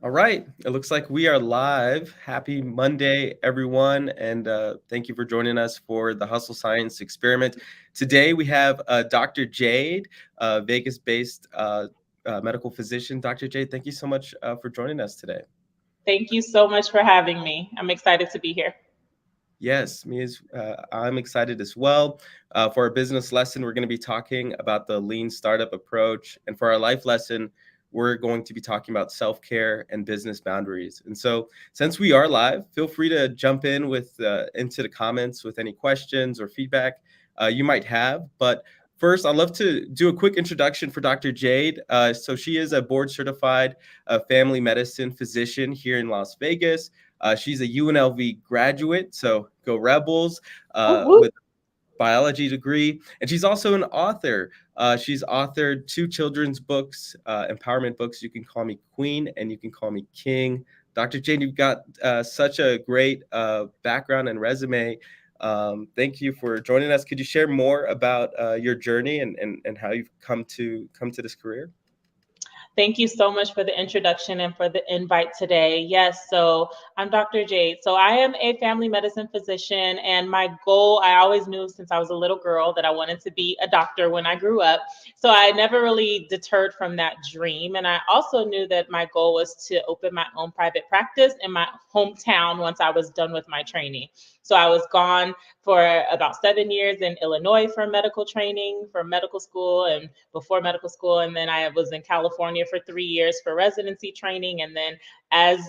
All right. It looks like we are live. Happy Monday, everyone. And thank you for joining us for the Hustle Science Experiment. Today, we have Dr. Jade, Vegas based medical physician. Dr. Jade, thank you so much for joining us today. Thank you so much for having me. I'm excited to be here. Yes, I'm excited as well. For our business lesson, we're going to be talking about the lean startup approach. And for our life lesson, we're going to be talking about self-care and business boundaries. And so, since we are live, feel free to jump in with into the comments with any questions or feedback you might have. But first, I'd love to do a quick introduction for Dr. Jade. So she is a board certified family medicine physician here in Las Vegas. She's a UNLV graduate, so go Rebels, Whoop, whoop. with a biology degree. And she's also an author. She's authored two children's books, empowerment books. You can call me Queen and you can call me King. Dr. Jane, you've got such a great background and resume. Thank you for joining us. Could you share more about your journey and how you've come to this career? Thank you so much for the introduction and for the invite today. Yes, so I'm Dr. Jade. So I am a family medicine physician, and my goal, I always knew since I was a little girl that I wanted to be a doctor when I grew up. So I never really deterred from that dream. And I also knew that my goal was to open my own private practice in my hometown once I was done with my training. So I was gone for about 7 years in Illinois for medical training, for medical school, and before medical school. And then I was in California for 3 years for residency training. And then as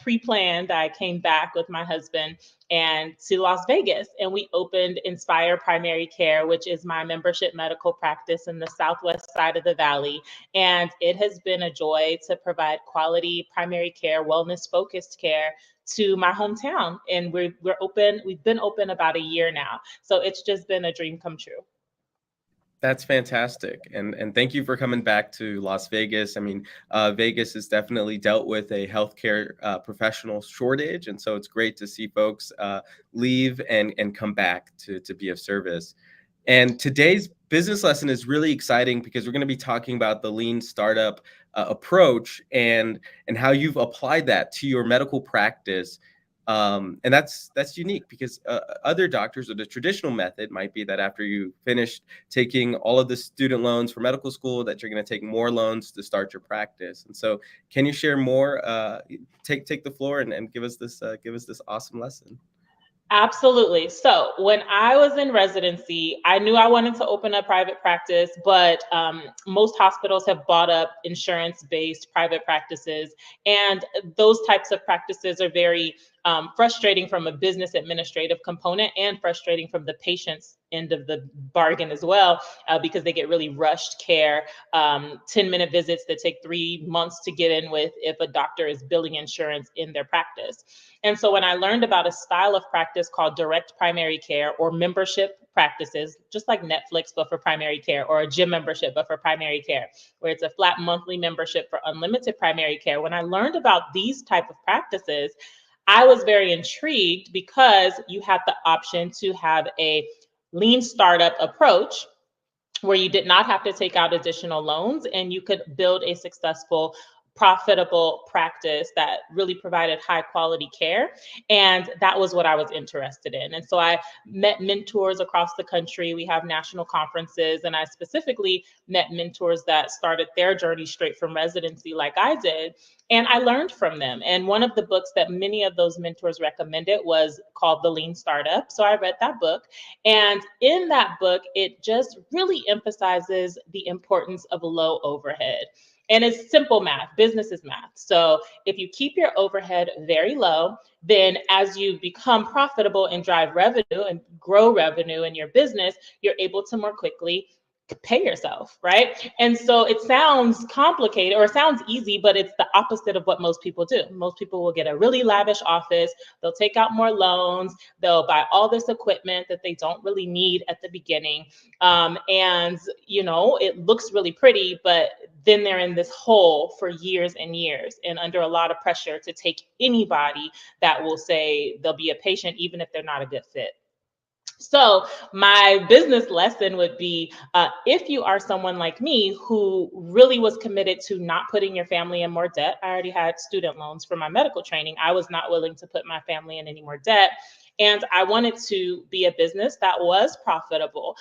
pre-planned, I came back with my husband and to Las Vegas, and we opened Inspire Primary Care, which is my membership medical practice in the southwest side of the valley. And it has been a joy to provide quality primary care, wellness focused care to my hometown. And we're open. We've been open about a year now, so it's just been a dream come true. That's fantastic, and thank you for coming back to Las Vegas. I mean, Vegas has definitely dealt with a healthcare professional shortage, and so it's great to see folks leave and come back to be of service. And today's business lesson is really exciting because we're going to be talking about the lean startup approach and how you've applied that to your medical practice. And that's unique because other doctors or the traditional method might be that after you finish taking all of the student loans for medical school, that you're going to take more loans to start your practice. And so, can you share more? Take the floor and give us this awesome lesson. Absolutely. So when I was in residency, I knew I wanted to open a private practice, but most hospitals have bought up insurance-based private practices, and those types of practices are very frustrating from a business administrative component and frustrating from the patient's end of the bargain as well, because they get really rushed care, 10-minute visits that take 3 months to get in with if a doctor is billing insurance in their practice. And so when I learned about a style of practice called direct primary care or membership practices, just like Netflix, but for primary care, or a gym membership, but for primary care, where it's a flat monthly membership for unlimited primary care. When I learned about these type of practices, I was very intrigued because you had the option to have a lean startup approach where you did not have to take out additional loans and you could build a successful profitable practice that really provided high quality care. And that was what I was interested in. And so I met mentors across the country. We have national conferences, and I specifically met mentors that started their journey straight from residency like I did. And I learned from them. And one of the books that many of those mentors recommended was called The Lean Startup. So I read that book. And in that book, it just really emphasizes the importance of low overhead. And it's simple math. Business is math. So if you keep your overhead very low, then as you become profitable and drive revenue and grow revenue in your business, you're able to more quickly pay yourself, right? And so it sounds complicated or it sounds easy, but it's the opposite of what most people do. Most people will get a really lavish office, they'll take out more loans, they'll buy all this equipment that they don't really need at the beginning. And, it looks really pretty, but then they're in this hole for years and years and under a lot of pressure to take anybody that will say they'll be a patient, even if they're not a good fit. So, my business lesson would be if you are someone like me who really was committed to not putting your family in more debt, I already had student loans for my medical training. I was not willing to put my family in any more debt. And I wanted to be a business that was profitable,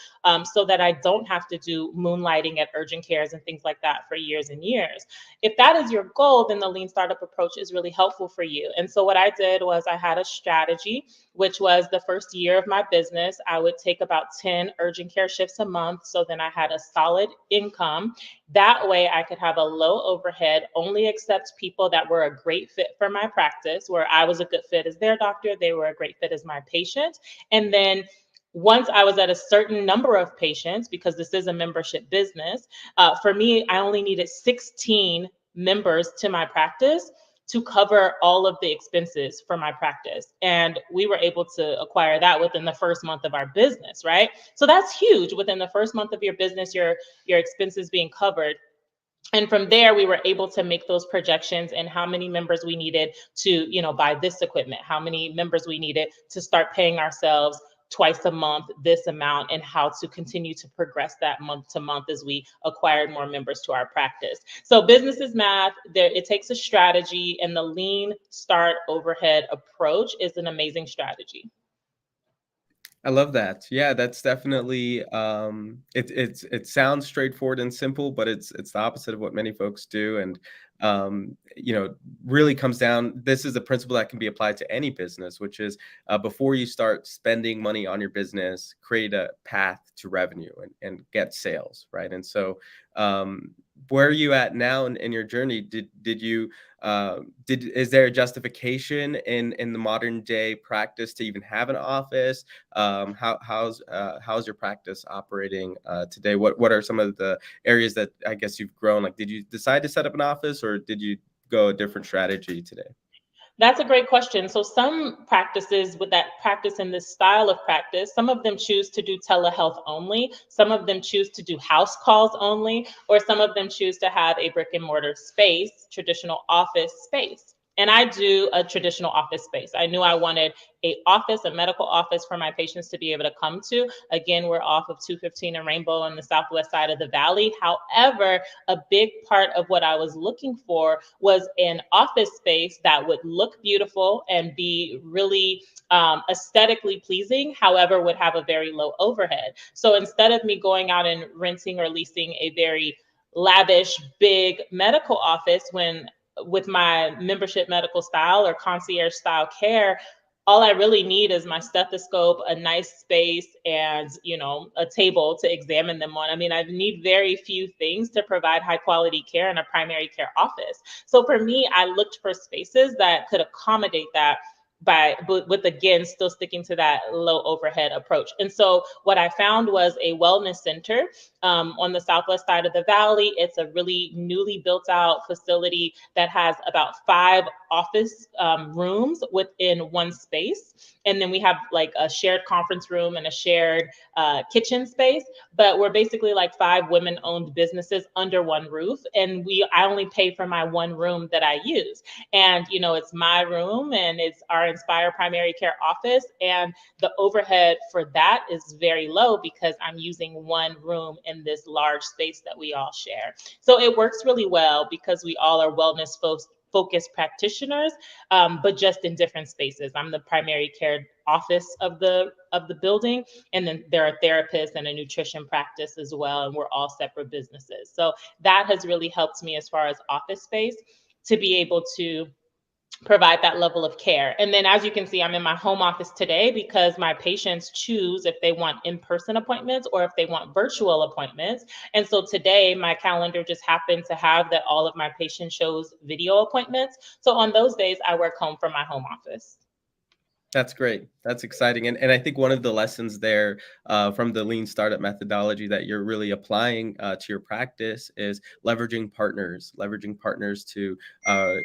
so that I don't have to do moonlighting at urgent cares and things like that for years and years. If that is your goal, then the lean startup approach is really helpful for you. And so, what I did was I had a strategy, which was the first year of my business. I would take about 10 urgent care shifts a month. So then I had a solid income. That way I could have a low overhead, only accept people that were a great fit for my practice, where I was a good fit as their doctor, they were a great fit as my patient. And then once I was at a certain number of patients, because this is a membership business, for me, I only needed 16 members to my practice to cover all of the expenses for my practice. And we were able to acquire that within the first month of our business, right? So that's huge. Within the first month of your business, your expenses being covered. And from there, we were able to make those projections and how many members we needed to, buy this equipment, how many members we needed to start paying ourselves twice a month, this amount, and how to continue to progress that month to month as we acquired more members to our practice. So business is math. There, it takes a strategy, and the lean start overhead approach is an amazing strategy. I love that. Yeah, that's definitely it sounds straightforward and simple, but it's the opposite of what many folks do. And you know, really comes down, this is a principle that can be applied to any business, which is before you start spending money on your business, create a path to revenue and get sales, right? And so where are you at now in your journey? Did you is there a justification in the modern day practice to even have an office? How's your practice operating today? What are some of the areas that I guess you've grown? Like, did you decide to set up an office, or did you go a different strategy today? That's a great question. So some practices with that practice in this style of practice, some of them choose to do telehealth only, some of them choose to do house calls only, or some of them choose to have a brick and mortar space, traditional office space. And I do a traditional office space. I knew I wanted a medical office for my patients to be able to come to. Again, we're off of 215 and Rainbow on the southwest side of the valley. However, a big part of what I was looking for was an office space that would look beautiful and be really aesthetically pleasing, however, would have a very low overhead. So instead of me going out and renting or leasing a very lavish, big medical office, when with my membership medical style or concierge style care, all I really need is my stethoscope, a nice space, and a table to examine them on. I mean, I need very few things to provide high quality care in a primary care office. So for me, I looked for spaces that could accommodate that with again still sticking to that low overhead approach. And so what I found was a wellness center on the southwest side of the valley. It's a really newly built out facility that has about 5 office rooms within one space. And then we have like a shared conference room and a shared kitchen space. But we're basically like 5 women-owned businesses under one roof. And I only pay for my one room that I use. And it's my room and it's our Inspire primary care office. And the overhead for that is very low because I'm using one room in this large space that we all share. So it works really well because we all are wellness focused practitioners, but just in different spaces. I'm the primary care office of the building, and then there are therapists and a nutrition practice as well, and we're all separate businesses. So that has really helped me as far as office space to be able to provide that level of care. And then as you can see, I'm in my home office today because my patients choose if they want in-person appointments or if they want virtual appointments. And so today my calendar just happened to have that all of my patients shows video appointments. So on those days I work home from my home office. That's great. That's exciting. And I think one of the lessons there from the lean startup methodology that you're really applying to your practice is leveraging partners to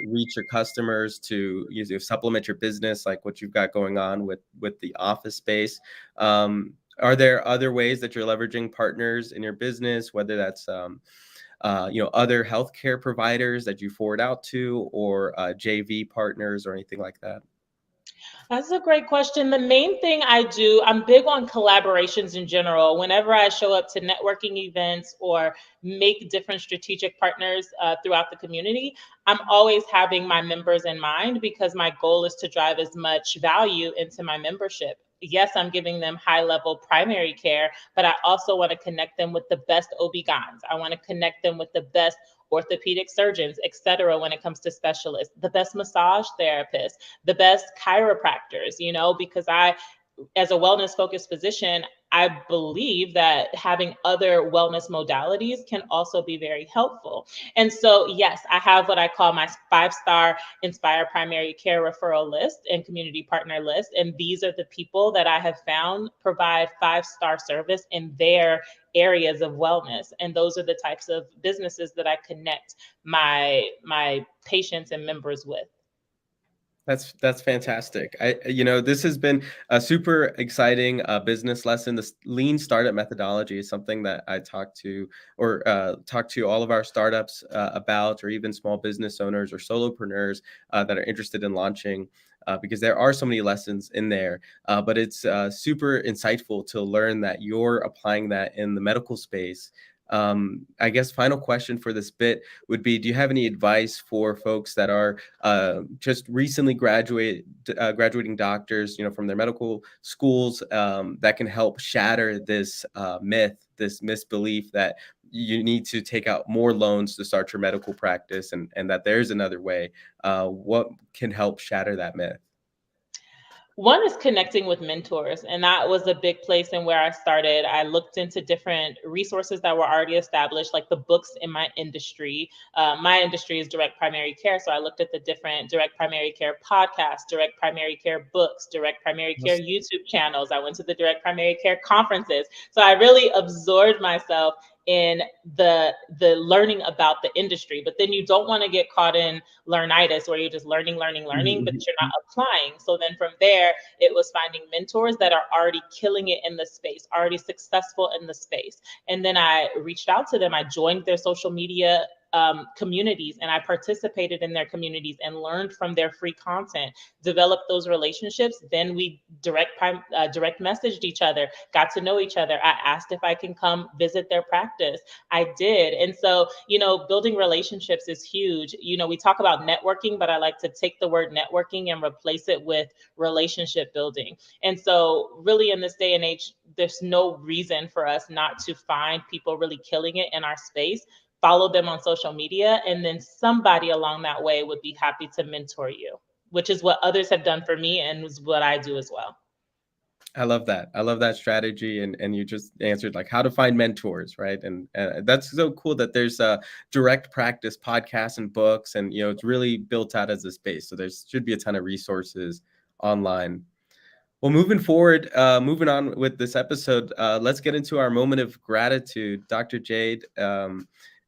reach your customers, to supplement your business, like what you've got going on with the office space. Are there other ways that you're leveraging partners in your business, whether that's other healthcare providers that you forward out to, or JV partners or anything like that? That's a great question. The main thing I do, I'm big on collaborations in general. Whenever I show up to networking events or make different strategic partners throughout the community, I'm always having my members in mind because my goal is to drive as much value into my membership. Yes, I'm giving them high level primary care, but I also want to connect them with the best OB-GYNs. I want to connect them with the best orthopedic surgeons, et cetera, when it comes to specialists, the best massage therapists, the best chiropractors, because as a wellness focused physician, I believe that having other wellness modalities can also be very helpful. And so, yes, I have what I call my 5-star Inspire Primary Care referral list and community partner list. And these are the people that I have found provide 5-star service in their areas of wellness. And those are the types of businesses that I connect my patients and members with. That's fantastic. This has been a super exciting business lesson. This lean startup methodology is something that I talk to all of our startups about, or even small business owners or solopreneurs that are interested in launching. Because there are so many lessons in there, but it's super insightful to learn that you're applying that in the medical space. I guess final question for this bit would be: do you have any advice for folks that are just recently graduating doctors, from their medical schools, that can help shatter this myth, this misbelief that you need to take out more loans to start your medical practice, and that there's another way? What can help shatter that myth? One is connecting with mentors, and that was a big place in where I started. I looked into different resources that were already established, like the books in my industry. My industry is direct primary care, so I looked at the different direct primary care podcasts, direct primary care books, direct primary care YouTube channels. I went to the direct primary care conferences, so I really absorbed myself in the learning about the industry. But then you don't want to get caught in learnitis where you're just learning, but you're not applying. So then from there, it was finding mentors that are already killing it in the space, already successful in the space. And then I reached out to them. I joined their social media communities, and I participated in their communities and learned from their free content, developed those relationships. Then we direct messaged each other, got to know each other. I asked if I can come visit their practice. I did. And so, building relationships is huge. We talk about networking, but I like to take the word networking and replace it with relationship building. And so, really, in this day and age, there's no reason for us not to find people really killing it in our space, follow them on social media, and then somebody along that way would be happy to mentor you, which is what others have done for me and is what I do as well. I love that. I love that strategy, and you just answered like how to find mentors, right? And that's so cool that there's direct practice podcasts and books, and it's really built out as a space. So there should be a ton of resources online. Well, moving on with this episode, let's get into our moment of gratitude. Dr. Jade,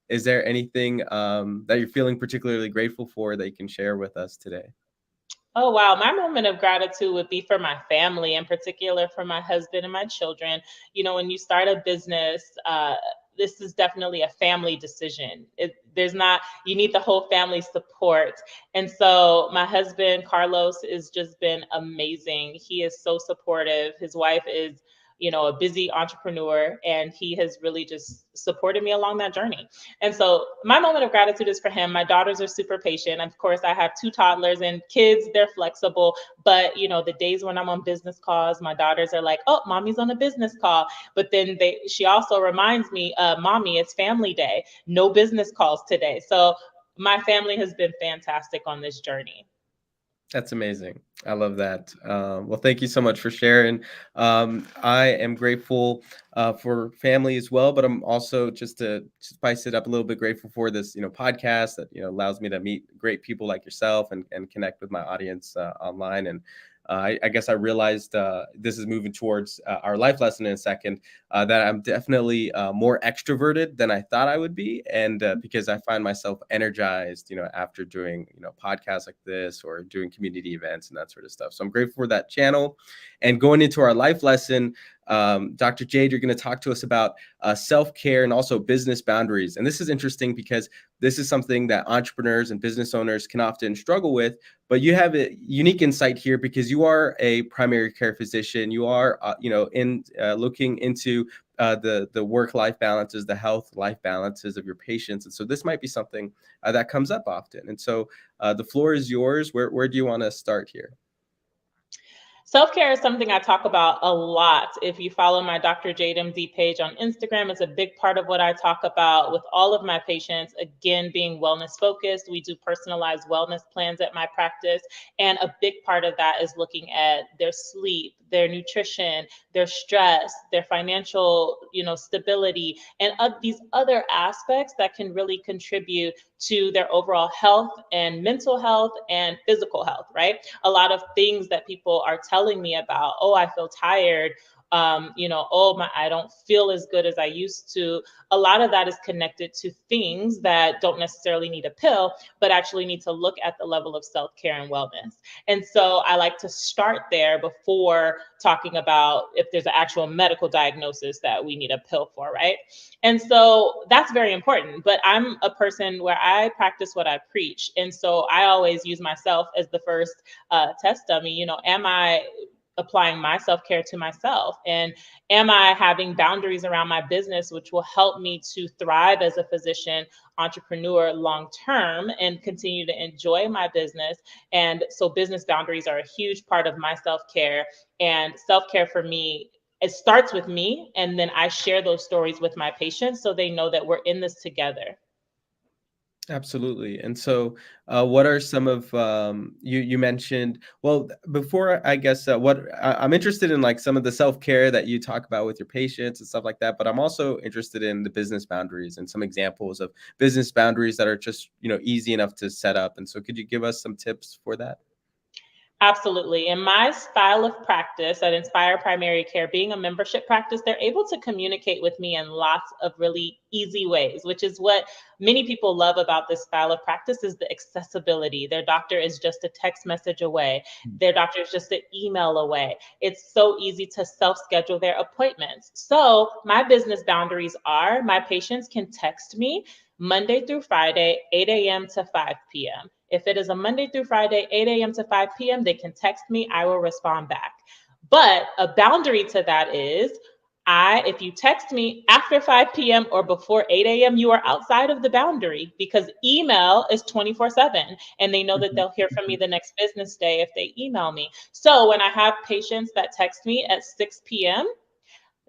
is there anything that you're feeling particularly grateful for that you can share with us today? Oh, wow. My moment of gratitude would be for my family, in particular for my husband and my children. When you start a business, this is definitely a family decision. You need the whole family support. And so my husband, Carlos, has just been amazing. He is so supportive. His wife is, a busy entrepreneur, and he has really just supported me along that journey. And so my moment of gratitude is for him. My daughters are super patient. Of course, I have 2 toddlers, and kids, they're flexible. But, the days when I'm on business calls, my daughters are like, oh, mommy's on a business call. But then she also reminds me, mommy, it's family day. No business calls today. So my family has been fantastic on this journey. That's amazing. I love that. Well, thank you so much for sharing. I am grateful for family as well, but I'm also, just to spice it up a little bit, grateful for this, podcast that, allows me to meet great people like yourself, and connect with my audience online. And I guess I realized this is moving towards our life lesson in a second, that I'm definitely more extroverted than I thought I would be. And because I find myself energized, after doing, podcasts like this or doing community events and that sort of stuff. So I'm grateful for that channel. And going into our life lesson, Dr. Jade, you're going to talk to us about self-care and also business boundaries. And this is interesting because this is something that entrepreneurs and business owners can often struggle with. But you have a unique insight here because you are a primary care physician. You are, in looking into the work-life balances, the health-life balances of your patients. And so this might be something that comes up often. And so the floor is yours. Where do you want to start here? Self-care is something I talk about a lot. If you follow my Dr. Jade MD page on Instagram, it's a big part of what I talk about with all of my patients. Again, being wellness focused, we do personalized wellness plans at my practice. And a big part of that is looking at their sleep, their nutrition, their stress, their financial, stability, and these other aspects that can really contribute to their overall health and mental health and physical health, right? A lot of things that people are telling me about, oh, I feel tired, I don't feel as good as I used to. A lot of that is connected to things that don't necessarily need a pill, but actually need to look at the level of self-care and wellness. And so I like to start there before talking about if there's an actual medical diagnosis that we need a pill for, right? And so that's very important. But I'm a person where I practice what I preach. And so I always use myself as the first test dummy. Am I applying my self-care to myself? And am I having boundaries around my business, which will help me to thrive as a physician entrepreneur long term and continue to enjoy my business? And so business boundaries are a huge part of my self-care. And self-care for me, it starts with me, and then I share those stories with my patients so they know that we're in this together. Absolutely. And so, what are some of you mentioned? Well, before I guess I'm interested in like some of the self care that you talk about with your patients and stuff like that. But I'm also interested in the business boundaries and some examples of business boundaries that are just easy enough to set up. And so, could you give us some tips for that? Absolutely. In my style of practice at Inspire Primary Care, being a membership practice, they're able to communicate with me in lots of really easy ways, which is what many people love about this style of practice is the accessibility. Their doctor is just a text message away. Their doctor is just an email away. It's so easy to self-schedule their appointments. So my business boundaries are my patients can text me Monday through Friday, 8 a.m. to 5 p.m. If it is a Monday through Friday, 8 a.m. to 5 p.m., they can text me. I will respond back. But a boundary to that is if you text me after 5 p.m. or before 8 a.m., you are outside of the boundary because email is 24/7 and they know that Mhm. they'll hear from me the next business day if they email me. So when I have patients that text me at 6 p.m.,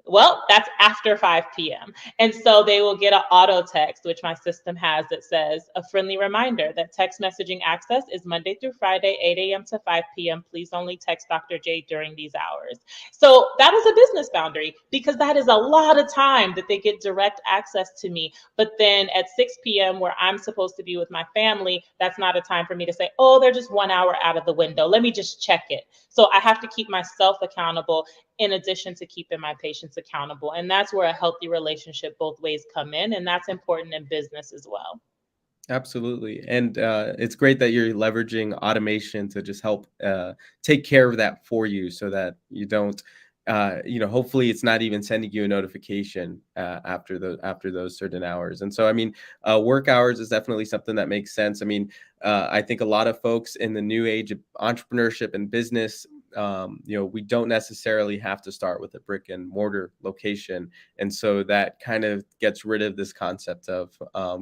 well, that's after 5 p.m. And so they will get an auto text, which my system has that says a friendly reminder that text messaging access is Monday through Friday, 8 a.m. to 5 p.m. Please only text Dr. J during these hours. So that is a business boundary because that is a lot of time that they get direct access to me. But then at 6 p.m., where I'm supposed to be with my family, that's not a time for me to say, oh, they're just 1 hour out of the window. Let me just check it. So I have to keep myself accountable in addition to keeping my patients accountable. And that's where a healthy relationship both ways come in. And that's important in business as well. Absolutely. And it's great that you're leveraging automation to just help take care of that for you so that you don't, hopefully it's not even sending you a notification after those certain hours. And so, I mean, work hours is definitely something that makes sense. I mean, I think a lot of folks in the new age of entrepreneurship and business, we don't necessarily have to start with a brick and mortar location. And so that kind of gets rid of this concept of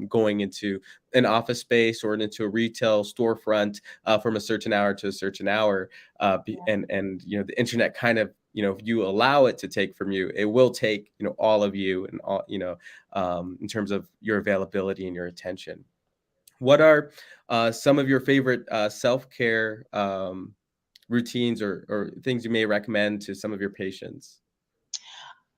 going into an office space or into a retail storefront from a certain hour to a certain hour, and the internet kind of if you allow it to take from you, it will take all of you and all in terms of your availability and your attention. What are some of your favorite self-care routines or things you may recommend to some of your patients?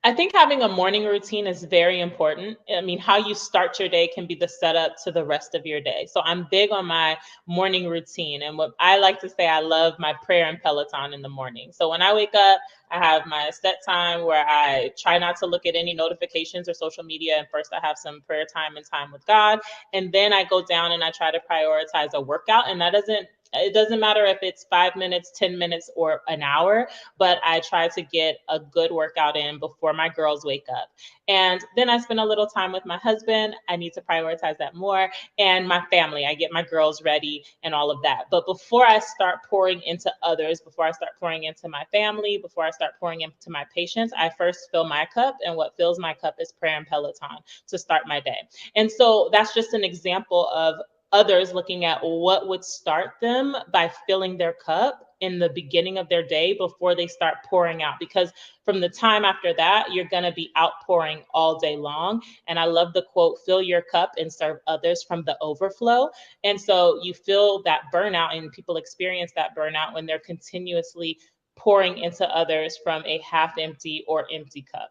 I think having a morning routine is very important. I mean, how you start your day can be the setup to the rest of your day. So I'm big on my morning routine. And what I like to say, I love my prayer and Peloton in the morning. So when I wake up, I have my set time where I try not to look at any notifications or social media. And first, I have some prayer time and time with God. And then I go down and I try to prioritize a workout. And that doesn't It doesn't matter if it's 5 minutes, 10 minutes, or an hour, but I try to get a good workout in before my girls wake up. And then I spend a little time with my husband. I need to prioritize that more. And my family, I get my girls ready and all of that. But before I start pouring into others, before I start pouring into my family, before I start pouring into my patients, I first fill my cup. And what fills my cup is prayer and Peloton to start my day. And so that's just an example of others looking at what would start them by filling their cup in the beginning of their day before they start pouring out, because from the time after that you're going to be outpouring all day long. And I love the quote, fill your cup and serve others from the overflow. And so you feel that burnout, and people experience that burnout when they're continuously pouring into others from a half empty or empty cup.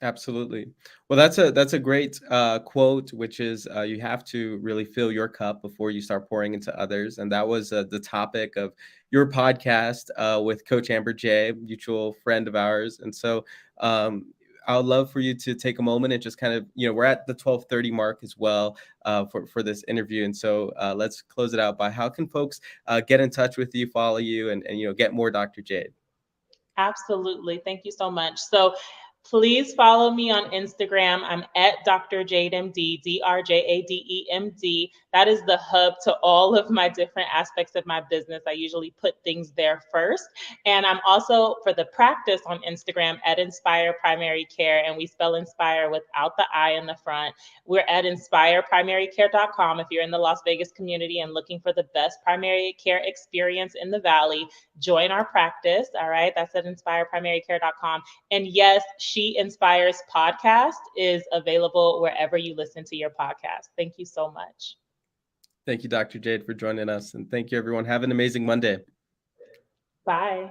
Absolutely. Well, that's a great quote, which is you have to really fill your cup before you start pouring into others. And that was the topic of your podcast with Coach Amber J, mutual friend of ours. And so I would love for you to take a moment and just kind of, we're at the 12:30 mark as well for this interview. And so let's close it out by how can folks get in touch with you, follow you, and get more Dr. Jade? Absolutely. Thank you so much. So please follow me on Instagram. I'm at Dr. Jade MD, DRJADEMD. That is the hub to all of my different aspects of my business. I usually put things there first. And I'm also for the practice on Instagram at Inspire Primary Care. And we spell Inspire without the I in the front. We're at inspireprimarycare.com. If you're in the Las Vegas community and looking for the best primary care experience in the Valley, join our practice. All right. That's at inspireprimarycare.com. And yes, She Inspires podcast is available wherever you listen to your podcast. Thank you so much. Thank you, Dr. Jade, for joining us. And thank you, everyone. Have an amazing Monday. Bye.